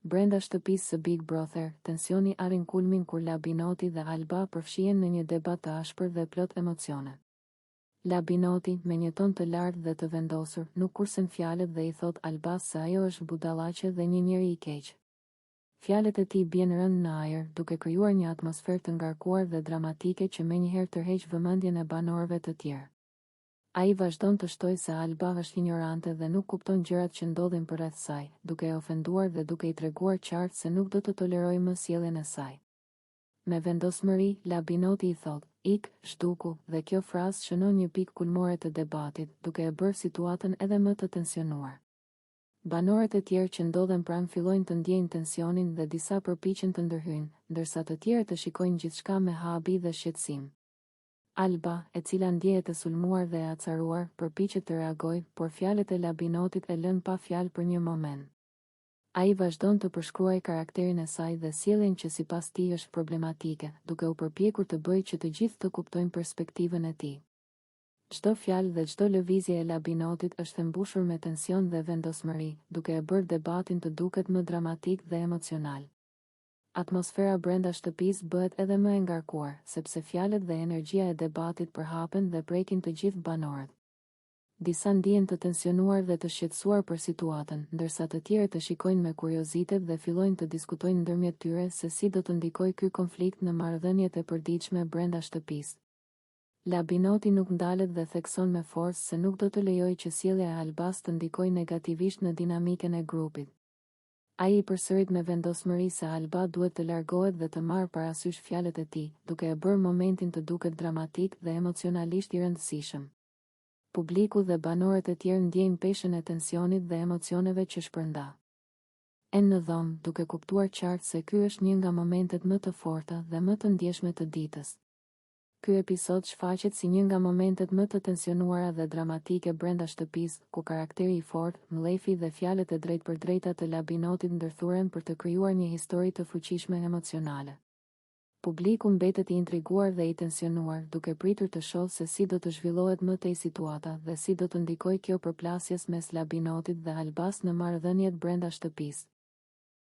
Brenda shtëpisë së Big Brother, tensioni arrin kulmin kur Labinoti dhe Alba përfshihen në një debat të ashpër dhe plot emocione. Labinoti, me një ton të lartë dhe të vendosur, nuk kursen fjalët dhe i thot Albas se ajo është budallaqe dhe një njeri i keq. Fjalët e tij bien rënd në ajër, duke krijuar një atmosferë të ngarkuar dhe dramatike që menjëherë tërheq vëmendjen e banorëve të tjerë. Ai vazhdon të shtojë se Alba është ignorante dhe nuk kupton gjërat që ndodhin përreth saj, duke e ofenduar dhe duke i treguar qartë se nuk do të tolerojë më sjelljen e saj. Me vendosmëri, Labinoti i thot, "Ik, shtuku", dhe kjo frazë shënon një pikë kulmore të debatit, duke e bërë situatën edhe më të tensionuar. Banorët e tjerë që ndodhen pranë fillojnë të ndjejnë tensionin dhe disa përpiqen të ndërhyjnë, ndërsa të tjerë të shikojnë gjithçka me habi dhe shqetësim. Alba, e cila ndjehet e sulmuar dhe e acaruar, përpiqet të reagojë, por fjalët e Labinotit e lën pa fjalë për një moment. Ai vazhdon të përshkruajë karakterin e saj dhe sjelljen që sipas tij është problematike, duke u përpjekur të bëjë që të gjithë të kuptojnë perspektivën e tij. Çdo fjalë dhe çdo lëvizje e Labinotit është e mbushur me tension dhe vendosmëri, duke e bërë debatin të duket më dramatik dhe emocional. Atmosfera brenda shtëpisë bëhet edhe më e ngarkuar, sepse fjalët dhe energjia e debatit përhapen dhe prekin të gjithë banorët. Disa ndihen të tensionuar dhe të shqetësuar për situatën, ndërsa të tjerë të shikojnë me kuriozitet dhe fillojnë të diskutojnë ndërmjet tyre se si do të ndikojë ky konflikt në marrëdhëniet e përditshme brenda shtëpisë. Labinoti nuk ndalet dhe thekson me forcë se nuk do të lejojë që sjellja e Albas të ndikojë negativisht në dinamikën e grupit. Ai i përsërit me vendosmëri se Alba duhet të largohet dhe të marrë parasysh fjalët e tij, duke e bërë momentin të duket dramatik dhe emocionalisht i rëndësishëm. Publiku dhe banorët e tjerë ndjejnë peshën e tensionit dhe emocioneve që shpërnda. Në dhomë, duke kuptuar qartë se ky është një nga momentet më të forta dhe më të ndjeshme të ditës. Ky episod shfaqet si një nga momentet më të tensionuara dhe dramatike brenda shtëpisë, ku karakteri i fortë, mlefi dhe fjalët e drejtpërdrejta të Labinotit ndërthuren për të krijuar një histori të fuqishme emocionale. Publiku mbetet i intriguar dhe i tensionuar, duke pritur të shohë se si do të zhvillohet më tej situata dhe si do të ndikojë kjo përplasjes mes Labinotit dhe Albas në marrëdhëniet brenda shtëpisë.